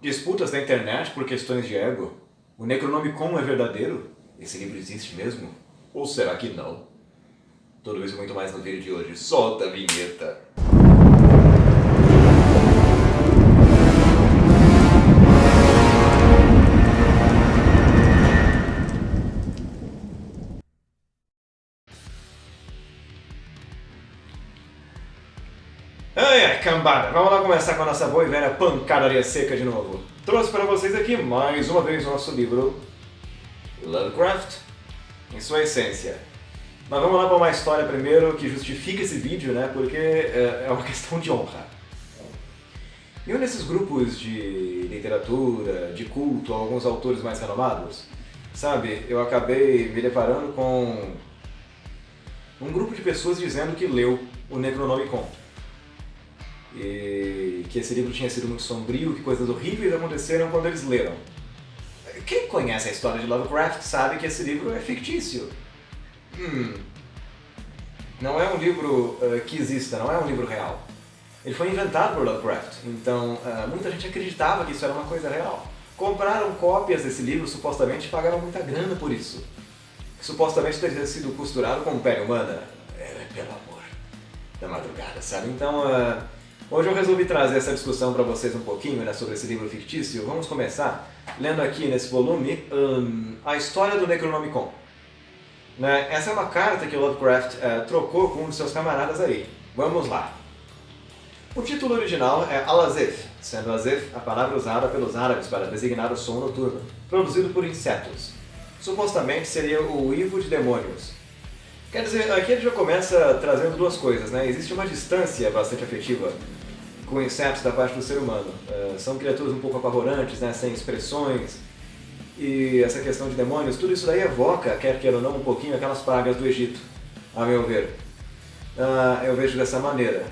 Disputas na internet por questões de ego? O Necronomicon é verdadeiro? Esse livro existe mesmo? Ou será que não? Tudo isso e muito mais no vídeo de hoje. Solta a vinheta! Ai, cambada, vamos lá começar com a nossa boa e velha pancadaria seca de novo. Trouxe para vocês aqui mais uma vez o nosso livro Lovecraft, em sua essência. Mas vamos lá para uma história primeiro que justifica esse vídeo, né? Porque é uma questão de honra. Em um desses grupos de literatura, de culto, alguns autores mais renomados, sabe, eu acabei me deparando com um grupo de pessoas dizendo que leu o Necronomicon. E que esse livro tinha sido muito sombrio, que coisas horríveis aconteceram quando eles leram. Quem conhece a história de Lovecraft sabe que esse livro é fictício. Não é um livro que exista, não é um livro real. Ele foi inventado por Lovecraft, então muita gente acreditava que isso era uma coisa real. Compraram cópias desse livro, supostamente, e pagaram muita grana por isso. Que supostamente teria sido costurado com pele humana. Pelo amor da madrugada, sabe? Então, hoje eu resolvi trazer essa discussão para vocês um pouquinho, né, sobre esse livro fictício. Vamos começar lendo aqui nesse volume a história do Necronomicon. Né? Essa é uma carta que o Lovecraft trocou com um de seus camaradas aí. Vamos lá. O título original é Al-Azif, sendo Azif a palavra usada pelos árabes para designar o som noturno, produzido por insetos. Supostamente seria o uivo de demônios. Quer dizer, aqui ele já começa trazendo duas coisas, né? Existe uma distância bastante afetiva com insetos da parte do ser humano. São criaturas um pouco apavorantes, né? Sem expressões. E essa questão de demônios, tudo isso daí evoca, quer queira ou não, um pouquinho aquelas pragas do Egito, a meu ver. Eu vejo dessa maneira.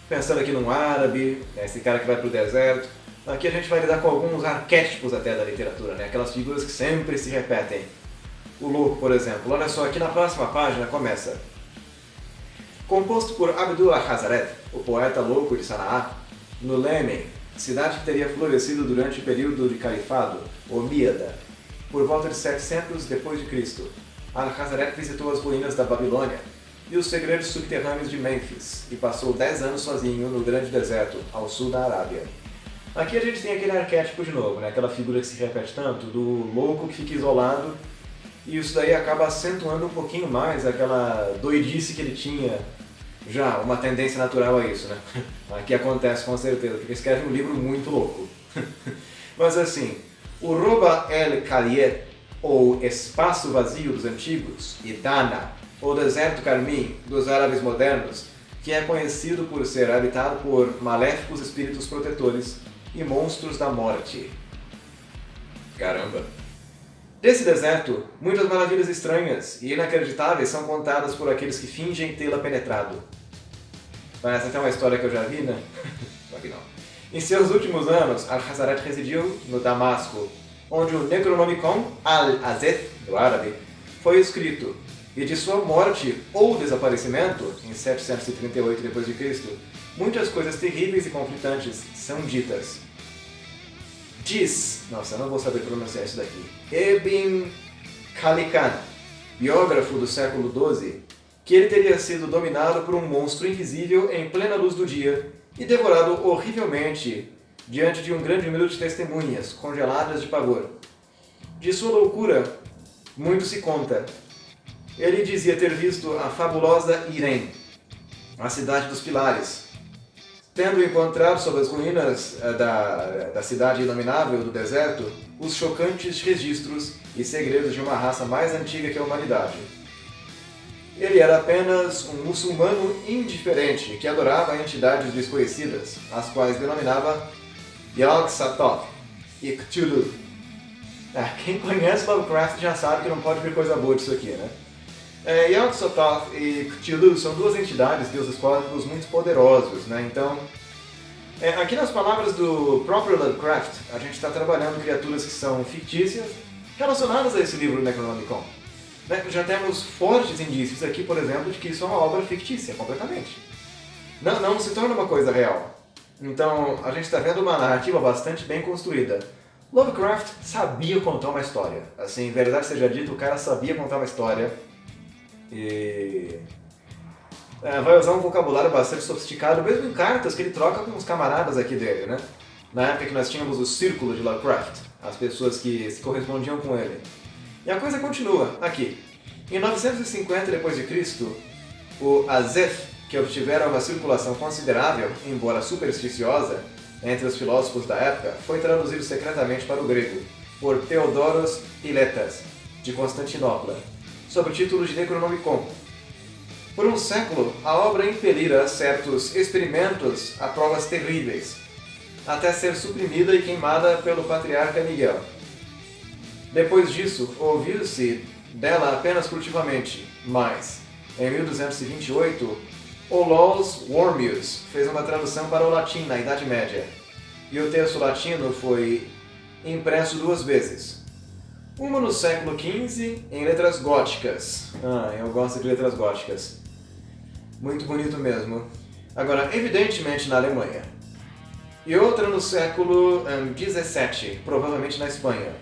Pensando aqui num árabe, né? Esse cara que vai para o deserto. Aqui a gente vai lidar com alguns arquétipos até da literatura, né? Aquelas figuras que sempre se repetem. O louco, por exemplo. Olha só, aqui na próxima página começa. Composto por Abdul al-Hazaret, o poeta louco de Sanaá, no Lêmen, cidade que teria florescido durante o período de califado, Omíada, por volta de 700 d.C. Al-Hazaret visitou as ruínas da Babilônia e os segredos subterrâneos de Mênfis e passou 10 anos sozinho no grande deserto, ao sul da Arábia. Aqui a gente tem aquele arquétipo de novo, né? Aquela figura que se repete tanto, do louco que fica isolado. E isso daí acaba acentuando um pouquinho mais aquela doidice que ele tinha, já uma tendência natural a isso, né? Aqui acontece com certeza, porque escreve um livro muito louco. Mas assim, o Roba el Khaliet, ou Espaço Vazio dos Antigos, e Dana, ou Deserto Carmim dos árabes modernos, que é conhecido por ser habitado por maléficos espíritos protetores e monstros da morte. Caramba! Desse deserto, muitas maravilhas estranhas e inacreditáveis são contadas por aqueles que fingem tê-la penetrado. Parece até uma história que eu já vi, né? Só que não. Em seus últimos anos, Al-Hazaret residiu no Damasco, onde o Necronomicon Al-Azef, do árabe, foi escrito, e de sua morte ou desaparecimento, em 738 d.C., muitas coisas terríveis e conflitantes são ditas. Diz, nossa, eu não vou saber pronunciar isso daqui, Ibn Khalikan, biógrafo do século XII, que ele teria sido dominado por um monstro invisível em plena luz do dia e devorado horrivelmente diante de um grande número de testemunhas, congeladas de pavor. De sua loucura, muito se conta. Ele dizia ter visto a fabulosa Irem, a cidade dos pilares, tendo encontrado sob as ruínas da cidade inominável do deserto os chocantes registros e segredos de uma raça mais antiga que a humanidade. Ele era apenas um muçulmano indiferente que adorava entidades desconhecidas, as quais denominava Yog-Sothoth e Cthulhu. Quem conhece Lovecraft já sabe que não pode vir coisa boa disso aqui, né? Yog-Sothoth e Cthulhu são duas entidades, deuses cósmicos muito poderosos, né? Então, aqui nas palavras do próprio Lovecraft, a gente está trabalhando criaturas que são fictícias relacionadas a esse livro Necronomicon. Já temos fortes indícios aqui, por exemplo, de que isso é uma obra fictícia, completamente. Não se torna uma coisa real. Então, a gente está vendo uma narrativa bastante bem construída. Lovecraft sabia contar uma história. Assim, verdade seja dita, o cara sabia contar uma história. E vai usar um vocabulário bastante sofisticado, mesmo em cartas que ele troca com os camaradas aqui dele, né? Na época que nós tínhamos o círculo de Lovecraft, as pessoas que se correspondiam com ele. E a coisa continua aqui. Em 950 d.C., o Azef, que obtivera uma circulação considerável, embora supersticiosa, entre os filósofos da época, foi traduzido secretamente para o grego por Theodoros Hiletas, de Constantinopla, sob o título de Necronomicon. Por um século, a obra impelira certos experimentos a provas terríveis, até ser suprimida e queimada pelo patriarca Miguel. Depois disso, ouviu-se dela apenas furtivamente, mas, em 1228, Olaus Wormius fez uma tradução para o latim na Idade Média, e o texto latino foi impresso 2 vezes. Uma no século XV, em letras góticas. Eu gosto de letras góticas. Muito bonito mesmo. Agora, evidentemente na Alemanha. E outra no século XVII, provavelmente na Espanha.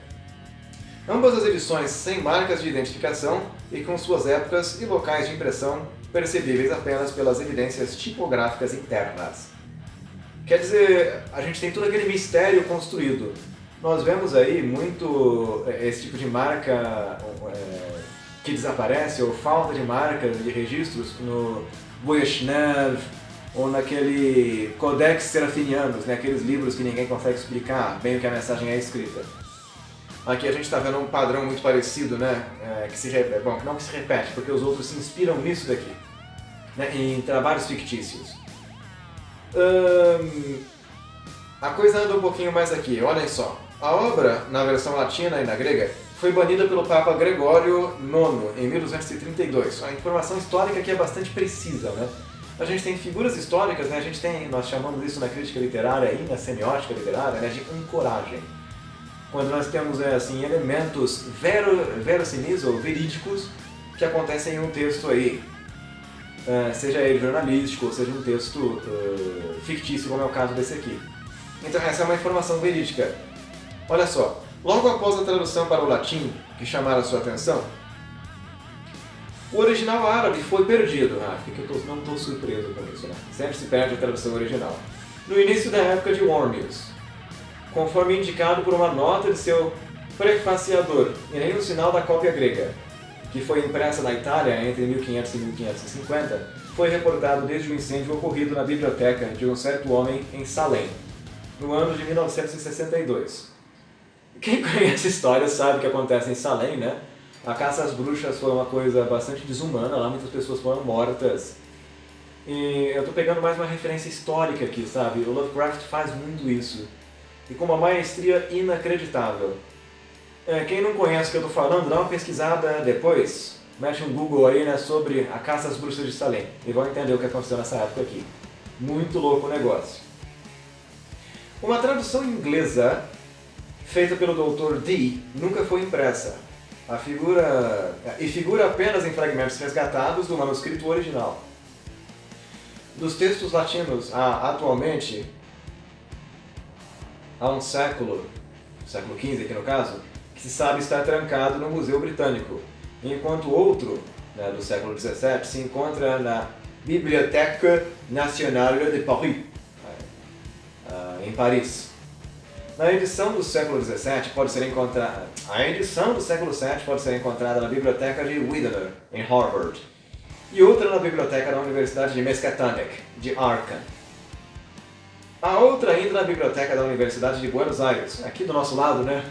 Ambas as edições sem marcas de identificação e com suas épocas e locais de impressão percebíveis apenas pelas evidências tipográficas internas. Quer dizer, a gente tem todo aquele mistério construído. Nós vemos aí muito esse tipo de marca que desaparece, ou falta de marcas, de registros, no Voyeshnev, ou naquele Codex Serafinianus, né, aqueles livros que ninguém consegue explicar bem o que a mensagem é escrita. Aqui a gente está vendo um padrão muito parecido, né, que não que se repete, porque os outros se inspiram nisso daqui, né, em trabalhos fictícios. A coisa anda um pouquinho mais aqui, olhem só. A obra, na versão latina e na grega, foi banida pelo Papa Gregório IX, em 1232. A informação histórica aqui é bastante precisa, né? A gente tem figuras históricas, né? Nós chamamos isso na crítica literária e na semiótica literária, né, de ancoragem. Quando nós temos elementos verossimis ou verídicos que acontecem em um texto aí, seja ele jornalístico ou seja um texto fictício, como é o caso desse aqui. Então essa é uma informação verídica. Olha só, logo após a tradução para o latim, que chamaram a sua atenção, o original árabe foi perdido. Não estou surpreso com isso, né? Sempre se perde a tradução original. No início da época de Wormius, conforme indicado por uma nota de seu prefaciador, e nem o sinal da cópia grega, que foi impressa na Itália entre 1500 e 1550, foi reportado desde o incêndio ocorrido na biblioteca de um certo homem em Salem, no ano de 1962. Quem conhece a história sabe o que acontece em Salem, né? A caça às bruxas foi uma coisa bastante desumana, lá muitas pessoas foram mortas. E eu estou pegando mais uma referência histórica aqui, sabe? O Lovecraft faz muito isso. E com uma maestria inacreditável. Quem não conhece o que eu estou falando, dá uma pesquisada depois. Mete um Google aí, né, sobre a caça às bruxas de Salem. E vão entender o que aconteceu nessa época aqui. Muito louco o negócio. Uma tradução inglesa, feita pelo Dr. Dee, nunca foi impressa. Figura apenas em fragmentos resgatados do manuscrito original. Dos textos latinos, atualmente, há um século XV aqui no caso, que se sabe estar trancado no Museu Britânico, enquanto outro, né, do século XVII, se encontra na Bibliothèque Nationale de Paris, em Paris. A edição do século XVII pode ser encontrada na Biblioteca de Widener, em Harvard, e outra na Biblioteca da Universidade de Miskatonic, de Aachen. A outra ainda na Biblioteca da Universidade de Buenos Aires, aqui do nosso lado, né?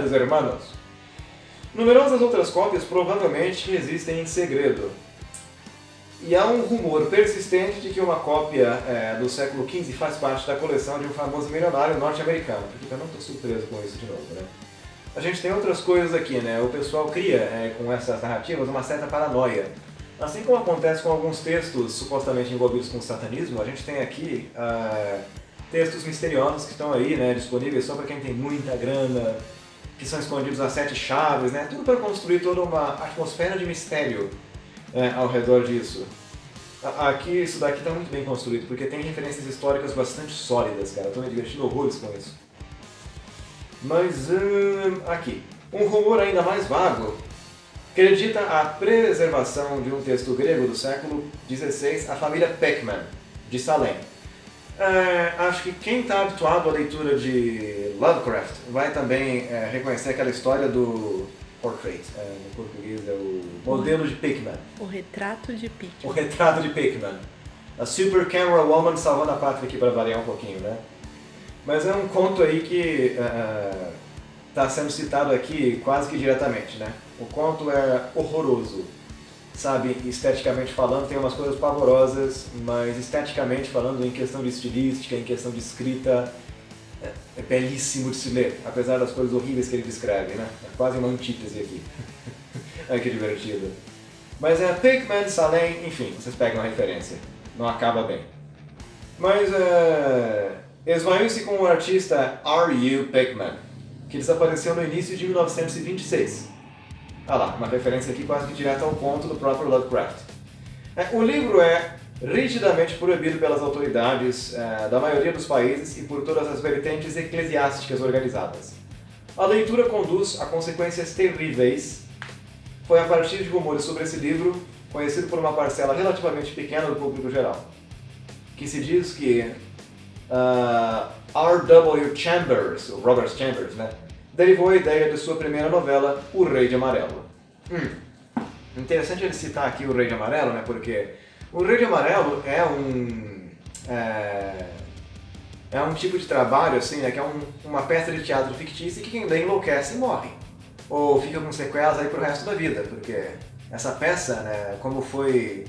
Dos hermanos. Numerosas outras cópias provavelmente existem em segredo. E há um rumor persistente de que uma cópia do século XV faz parte da coleção de um famoso milionário norte-americano. Porque eu não estou surpreso com isso de novo, né? A gente tem outras coisas aqui, né? O pessoal cria, com essas narrativas, uma certa paranoia. Assim como acontece com alguns textos supostamente envolvidos com o satanismo, a gente tem aqui textos misteriosos que estão aí, né, disponíveis só para quem tem muita grana, que são escondidos às 7 chaves, né? Tudo para construir toda uma atmosfera de mistério ao redor disso. Aqui, isso daqui tá muito bem construído, porque tem referências históricas bastante sólidas, cara. Eu tô me divertindo horrores com isso. Mas, aqui. Um rumor ainda mais vago acredita a preservação de um texto grego do século XVI, a família Peckman, de Salem. Acho que quem está habituado à leitura de Lovecraft vai também reconhecer aquela história do portrait, no português é o modelo de Pickman. O retrato de Pickman. O retrato de Pickman. A Super Camera Woman salvando a pátria aqui para variar um pouquinho, né? Mas é um conto aí que está sendo citado aqui quase que diretamente, né? O conto é horroroso, sabe? Esteticamente falando, tem umas coisas pavorosas, mas esteticamente falando, em questão de estilística, em questão de escrita, é belíssimo de se ler, apesar das coisas horríveis que ele descreve, né? É quase uma antítese aqui. Ai, que divertido. Mas Pickman, Salem, enfim, vocês pegam a referência. Não acaba bem. Mas esvaiu-se com o artista R.U. Pickman, que desapareceu no início de 1926. Ah lá, uma referência aqui quase que direta ao conto do próprio Lovecraft. O livro é rigidamente proibido pelas autoridades da maioria dos países e por todas as vertentes eclesiásticas organizadas. A leitura conduz a consequências terríveis. Foi a partir de rumores sobre esse livro, conhecido por uma parcela relativamente pequena do público geral, que se diz que R.W. Chambers, o Robert Chambers, né, derivou a ideia de sua primeira novela, O Rei de Amarelo. Interessante ele citar aqui O Rei de Amarelo, né, porque O Rei de Amarelo é um tipo de trabalho, assim, né, que é uma peça de teatro fictícia que quem lê enlouquece e morre. Ou fica com sequelas aí pro resto da vida, porque essa peça, né, como foi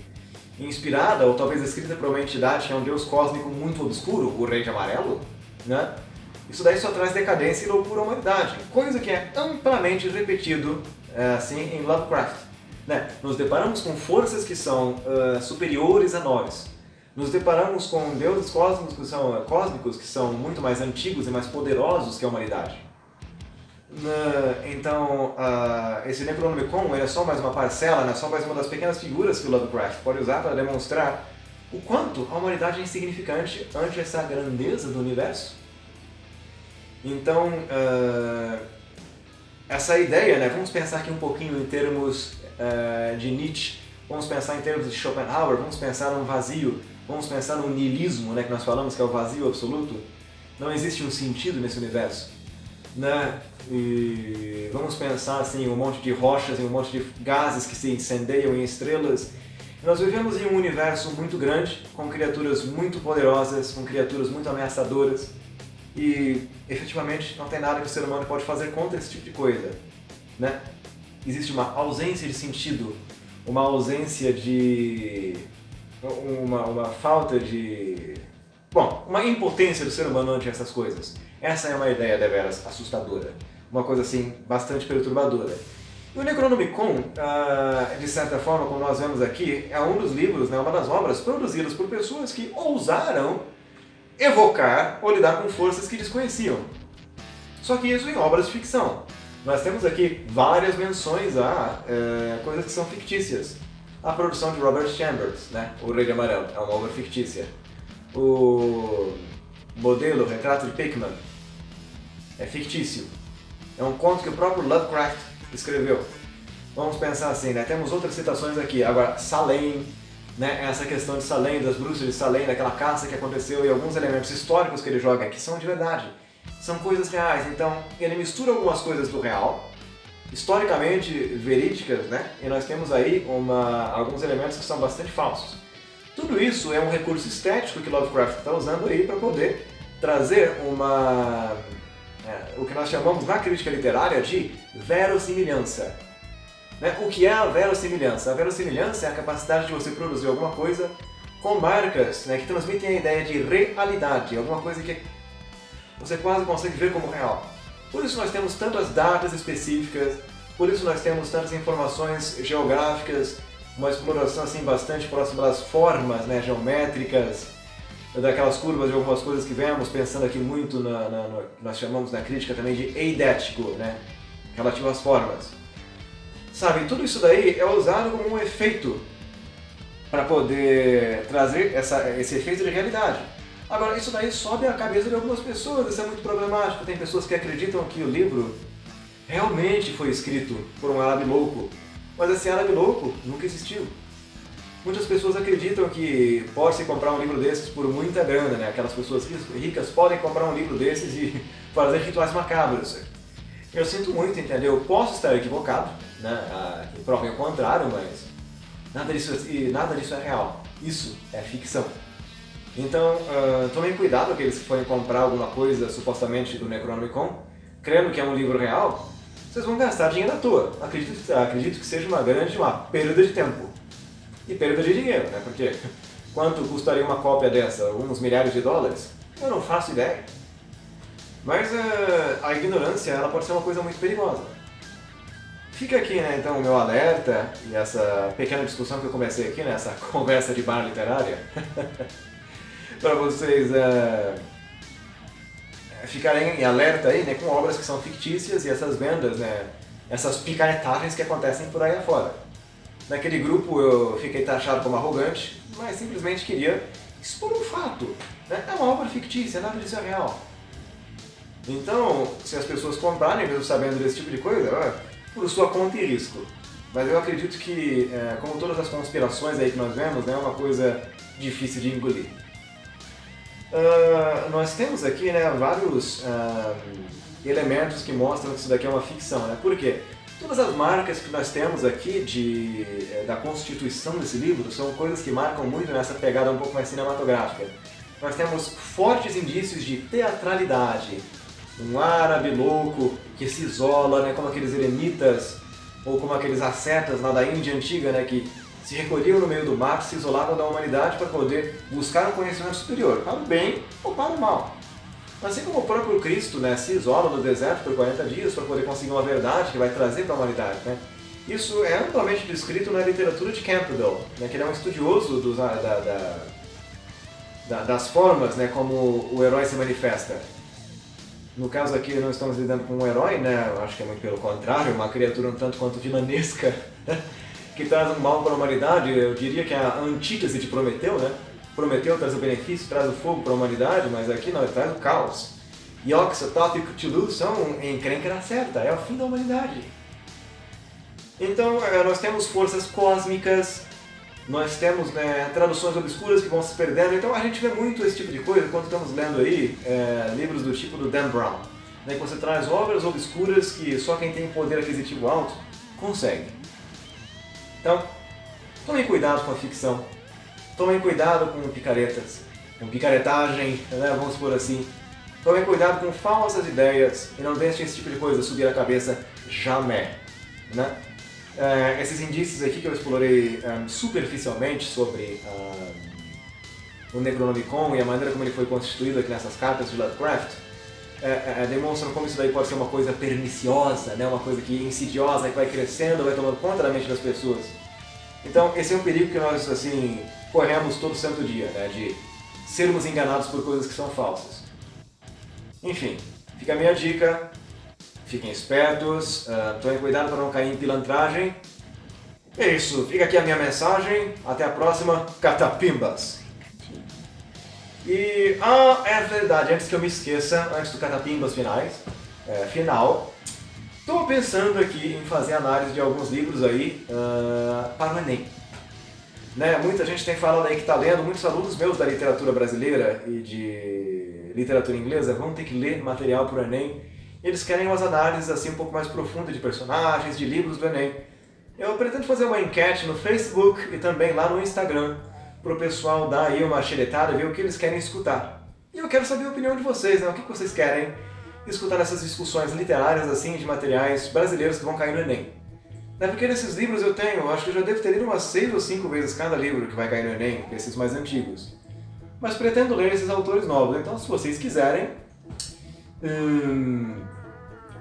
inspirada, ou talvez escrita por uma entidade que é um deus cósmico muito obscuro, o Rei de Amarelo, né, isso daí só traz decadência e loucura à humanidade, coisa que é amplamente repetido, assim, em Lovecraft. Né? Nos deparamos com forças que são superiores a nós. Nos deparamos com deuses cósmicos que são muito mais antigos e mais poderosos que a humanidade. Então, esse Necronomicon é só mais uma parcela, né? Só mais uma das pequenas figuras que o Lovecraft pode usar para demonstrar o quanto a humanidade é insignificante ante essa grandeza do universo. Então, essa ideia, né? Vamos pensar aqui um pouquinho em termos de Nietzsche, vamos pensar em termos de Schopenhauer, vamos pensar num vazio, vamos pensar num niilismo, né, que nós falamos que é o vazio absoluto. Não existe um sentido nesse universo, né? E vamos pensar assim, um monte de rochas e um monte de gases que se incendeiam em estrelas. Nós vivemos em um universo muito grande, com criaturas muito poderosas, com criaturas muito ameaçadoras, e efetivamente não tem nada que o ser humano pode fazer contra esse tipo de coisa, né? Existe uma ausência de sentido, uma ausência de... uma falta de... bom, uma impotência do ser humano ante essas coisas. Essa é uma ideia deveras assustadora, uma coisa assim bastante perturbadora. E o Necronomicon, de certa forma, como nós vemos aqui, é um dos livros, né, uma das obras produzidas por pessoas que ousaram evocar ou lidar com forças que desconheciam. Só que isso em obras de ficção. Nós temos aqui várias menções a coisas que são fictícias. A produção de Robert Chambers, né? O Rei de Amarelo, é uma obra fictícia. O modelo, o retrato de Pickman, é fictício. É um conto que o próprio Lovecraft escreveu. Vamos pensar assim, né? Temos outras citações aqui. Agora, Salem, né? Essa questão de Salem, das bruxas de Salem, daquela caça que aconteceu e alguns elementos históricos que ele joga aqui são de verdade. São coisas reais, então ele mistura algumas coisas do real, historicamente verídicas, né? E nós temos aí alguns elementos que são bastante falsos. Tudo isso é um recurso estético que Lovecraft está usando aí para poder trazer o que nós chamamos na crítica literária de verossimilhança. Né? O que é a verossimilhança? A verossimilhança é a capacidade de você produzir alguma coisa com marcas, né, que transmitem a ideia de realidade, alguma coisa que você quase consegue ver como real. Por isso nós temos tantas datas específicas, por isso nós temos tantas informações geográficas, uma exploração assim bastante próxima das formas, né, geométricas, daquelas curvas de algumas coisas que vemos, pensando aqui muito nós chamamos na crítica também de eidético, né, relativo às formas. Sabe, tudo isso daí é usado como um efeito para poder trazer esse efeito de realidade. Agora, isso daí sobe a cabeça de algumas pessoas, isso é muito problemático. Tem pessoas que acreditam que o livro realmente foi escrito por um árabe louco, mas esse árabe louco nunca existiu. Muitas pessoas acreditam que pode-se comprar um livro desses por muita grana, né? Aquelas pessoas ricas podem comprar um livro desses e fazer rituais macabros. Eu sinto muito, entendeu? Eu posso estar equivocado, né? Que provem o contrário, mas nada disso é real. Isso é ficção. Então, tomem cuidado aqueles que forem comprar alguma coisa supostamente do Necronomicon, crendo que é um livro real, vocês vão gastar dinheiro à toa. Acredito que seja uma perda de tempo. E perda de dinheiro, né? Porque quanto custaria uma cópia dessa? Alguns milhares de dólares? Eu não faço ideia. Mas a ignorância, ela pode ser uma coisa muito perigosa. Fica aqui, né, então, o meu alerta e essa pequena discussão que eu comecei aqui, né, essa conversa de bar literária, para vocês ficarem em alerta aí, né, com obras que são fictícias e essas vendas, né, essas picaretagens que acontecem por aí afora. Naquele grupo eu fiquei taxado como arrogante, mas simplesmente queria expor um fato. Né? É uma obra fictícia, nada disso é real. Então, se as pessoas comprarem, mesmo sabendo desse tipo de coisa, por sua conta e risco. Mas eu acredito que, como todas as conspirações aí que nós vemos, né, é uma coisa difícil de engolir. Nós temos aqui, né, vários elementos que mostram que isso daqui é uma ficção. Né? Por quê? Todas as marcas que nós temos aqui da constituição desse livro são coisas que marcam muito nessa pegada um pouco mais cinematográfica. Nós temos fortes indícios de teatralidade, um árabe louco que se isola, né, como aqueles eremitas ou como aqueles ascetas lá da Índia antiga, né, que se recolhiam no meio do mato, se isolavam da humanidade para poder buscar um conhecimento superior, para o bem ou para o mal. Assim como o próprio Cristo, né, se isola no deserto por 40 dias para poder conseguir uma verdade que vai trazer para a humanidade. Né? Isso é amplamente descrito na literatura de Campbell, né, que ele é um estudioso das formas, né, como o herói se manifesta. No caso aqui não estamos lidando com um herói, né, eu acho que é muito pelo contrário, uma criatura um tanto quanto vilanesca, que traz um mal para a humanidade. Eu diria que é a antítese de Prometeu, né? Prometeu traz o benefício, traz o fogo para a humanidade, mas aqui não, ele traz o caos. Yog-Sothoth e Cthulhu são encrenca na certa, é o fim da humanidade. Então nós temos forças cósmicas, nós temos, né, traduções obscuras que vão se perdendo, então a gente vê muito esse tipo de coisa quando estamos lendo aí livros do tipo do Dan Brown, né, que você traz obras obscuras que só quem tem poder aquisitivo alto consegue. Então, tomem cuidado com a ficção. Tomem cuidado com picaretas, com picaretagem, né, vamos por assim. Tomem cuidado com falsas ideias e não deixem esse tipo de coisa subir a cabeça jamais. Né? Esses indícios aqui que eu explorei superficialmente sobre o Necronomicon e a maneira como ele foi constituído aqui nessas cartas de Lovecraft demonstram como isso daí pode ser uma coisa perniciosa, né? Uma coisa que insidiosa, que vai crescendo, vai tomando conta da mente das pessoas. Então esse é um perigo que nós assim corremos todo santo dia, né, de sermos enganados por coisas que são falsas. Enfim, fica a minha dica, fiquem espertos, tomem cuidado para não cair em pilantragem. É isso, fica aqui a minha mensagem, até a próxima, Catapimbas! E, é verdade, antes que eu me esqueça, antes do Catapimbas final, estou pensando aqui em fazer análise de alguns livros aí para o Enem. Né? Muita gente tem falado aí que está lendo, muitos alunos meus da literatura brasileira e de literatura inglesa vão ter que ler material para o Enem. Eles querem umas análises assim um pouco mais profundas de personagens, de livros do Enem. Eu pretendo fazer uma enquete no Facebook e também lá no Instagram, para o pessoal dar aí uma xeretada e ver o que eles querem escutar. E eu quero saber a opinião de vocês, né? O que vocês querem escutar nessas discussões literárias assim de materiais brasileiros que vão cair no Enem. Porque nesses livros eu acho que eu já devo ter lido umas 6 ou 5 vezes cada livro que vai cair no Enem, esses mais antigos. Mas pretendo ler esses autores novos, então se vocês quiserem,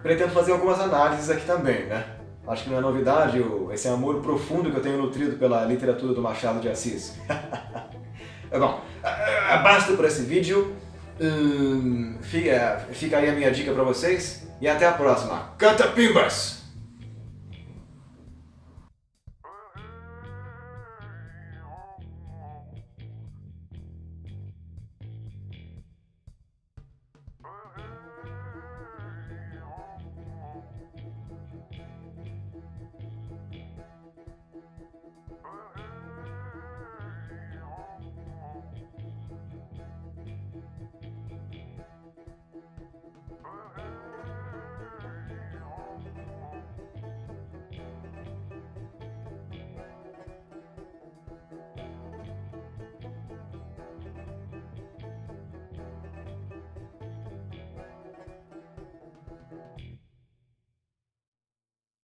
pretendo fazer algumas análises aqui também, né? Acho que não é novidade esse amor profundo que eu tenho nutrido pela literatura do Machado de Assis. Bom, basta por esse vídeo, fica aí a minha dica para vocês, e até a próxima. Catapimbas!